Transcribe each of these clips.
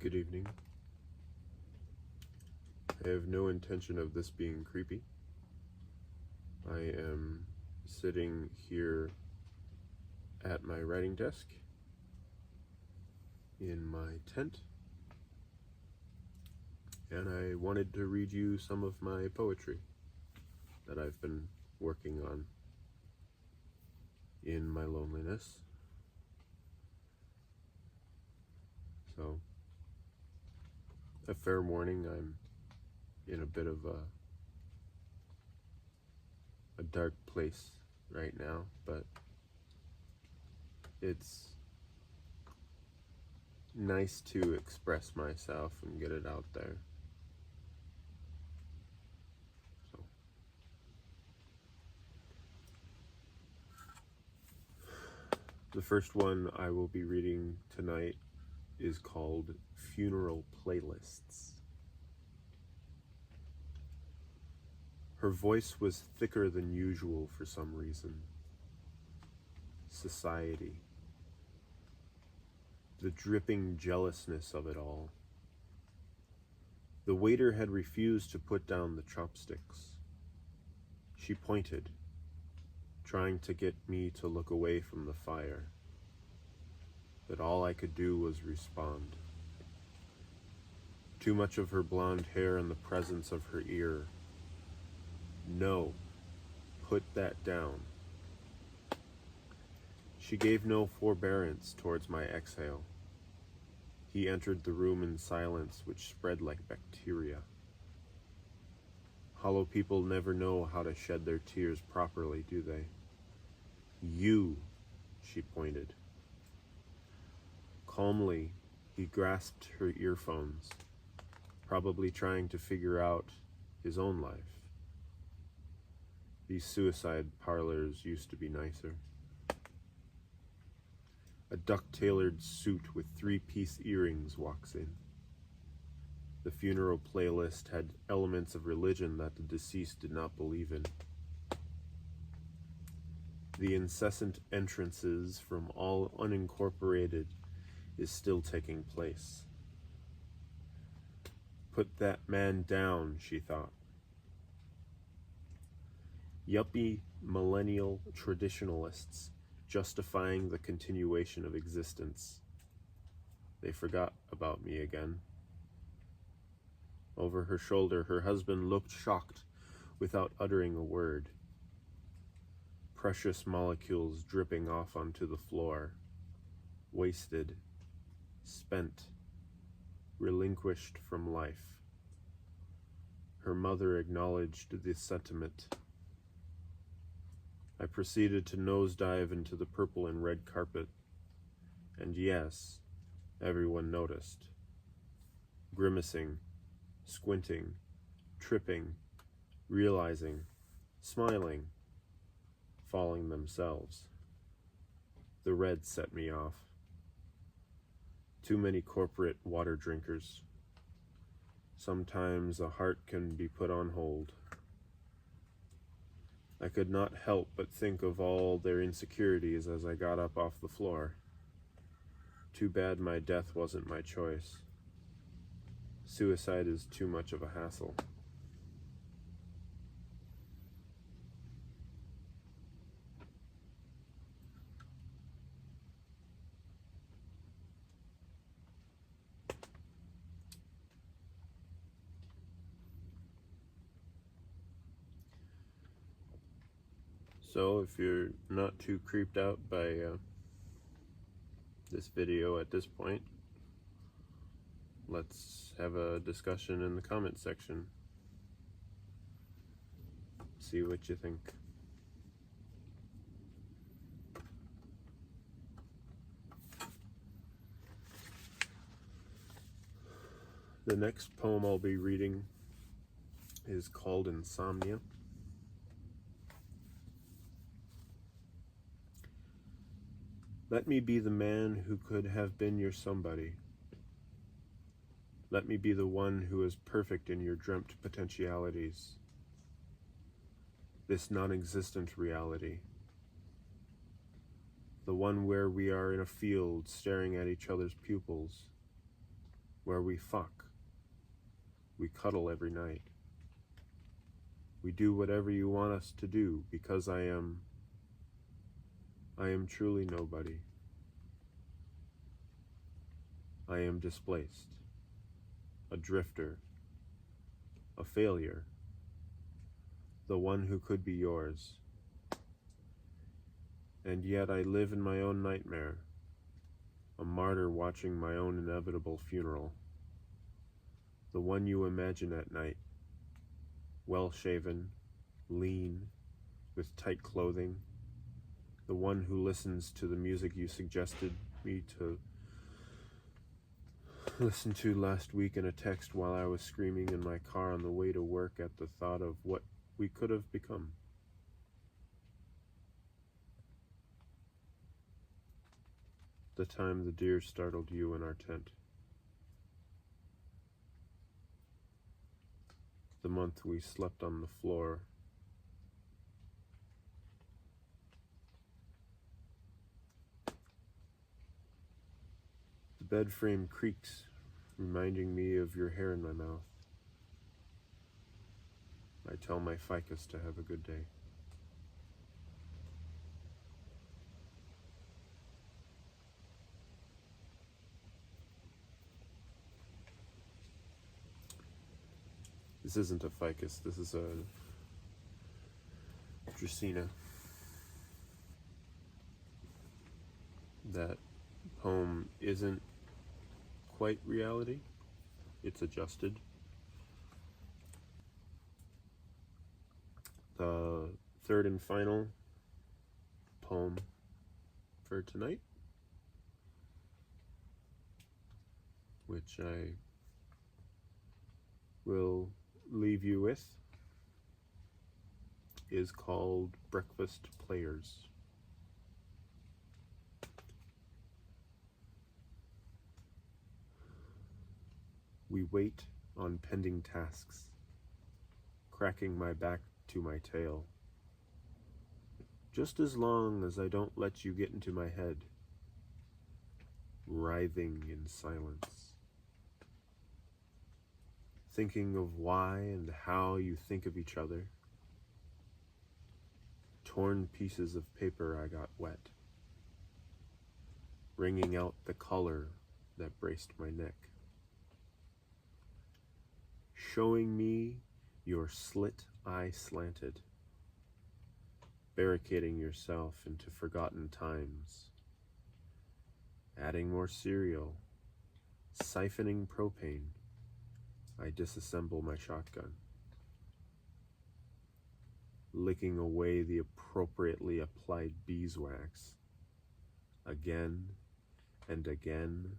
Good evening. I have no intention of this being creepy. I am sitting here at my writing desk in my tent, and I wanted to read you some of my poetry that I've been working on in my loneliness. So, a fair warning, I'm in a bit of a dark place right now, but it's nice to express myself and get it out there. So, the first one I will be reading tonight is called Funeral Playlists. Her voice was thicker than usual for some reason. Society. The dripping jealousness of it all. The waiter had refused to put down the chopsticks. She pointed, trying to get me to look away from the fire. But all I could do was respond. Too much of her blonde hair in the presence of her ear. No, put that down. She gave no forbearance towards my exhale. He entered the room in silence which spread like bacteria. Hollow people never know how to shed their tears properly, do they? You, she pointed. Calmly, he grasped her earphones, probably trying to figure out his own life. These suicide parlors used to be nicer. A duck-tailored suit with 3-piece earrings walks in. The funeral playlist had elements of religion that the deceased did not believe in. The incessant entrances from all unincorporated is still taking place. Put that man down, she thought. Yuppie millennial traditionalists justifying the continuation of existence. They forgot about me again. Over her shoulder, her husband looked shocked without uttering a word. Precious molecules dripping off onto the floor. Wasted, spent, relinquished from life. Her mother acknowledged this sentiment. I proceeded to nosedive into the purple and red carpet, and yes, everyone noticed. Grimacing, squinting, tripping, realizing, smiling, falling themselves. The red set me off. Too many corporate water drinkers. Sometimes a heart can be put on hold. I could not help but think of all their insecurities as I got up off the floor. Too bad my death wasn't my choice. Suicide is too much of a hassle. So if you're not too creeped out by this video at this point, let's have a discussion in the comment section. See what you think. The next poem I'll be reading is called Insomnia. Let me be the man who could have been your somebody. Let me be the one who is perfect in your dreamt potentialities. This non-existent reality. The one where we are in a field staring at each other's pupils. where we fuck, we cuddle every night. We do whatever you want us to do because I am truly nobody. I am displaced, a drifter, a failure, the one who could be yours. And yet I live in my own nightmare, a martyr watching my own inevitable funeral, the one you imagine at night, well-shaven, lean, with tight clothing, the one who listens to the music you suggested me to listen to last week in a text while I was screaming in my car on the way to work at the thought of what we could have become. The time the deer startled you in our tent. The month we slept on the floor. The bed frame creaks, reminding me of your hair in my mouth. I tell my ficus to have a good day. This isn't a ficus, this is a Dracaena. That poem isn't quite reality, it's adjusted. The third and final poem for tonight, which I will leave you with, is called Breakfast Players. We wait on pending tasks, cracking my back to my tail, just as long as I don't let you get into my head, writhing in silence, thinking of why and how you think of each other, torn pieces of paper I got wet, wringing out the color that braced my neck, showing me your slit eye slanted, barricading yourself into forgotten times, adding more cereal, siphoning propane. I disassemble my shotgun, licking away the appropriately applied beeswax, again and again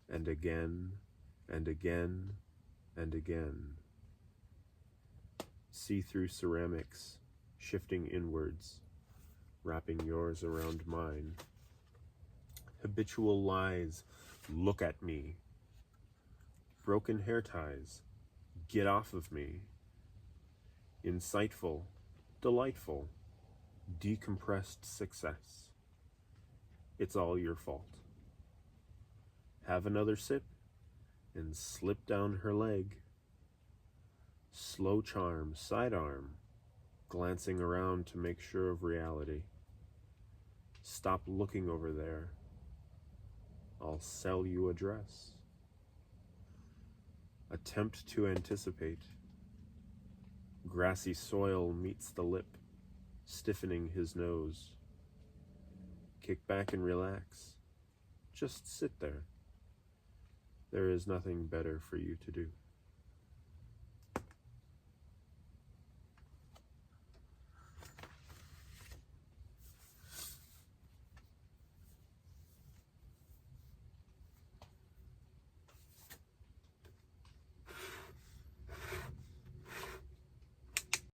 and again and again and again. See-through ceramics shifting inwards, wrapping yours around mine. Habitual lies, look at me. Broken hair ties, get off of me. Insightful, delightful, decompressed success. It's all your fault. Have another sip and slip down her leg. Slow charm, sidearm, glancing around to make sure of reality. Stop looking over there. I'll sell you a dress. Attempt to anticipate. Grassy soil meets the lip, stiffening his nose. Kick back and relax. Just sit there. There is nothing better for you to do.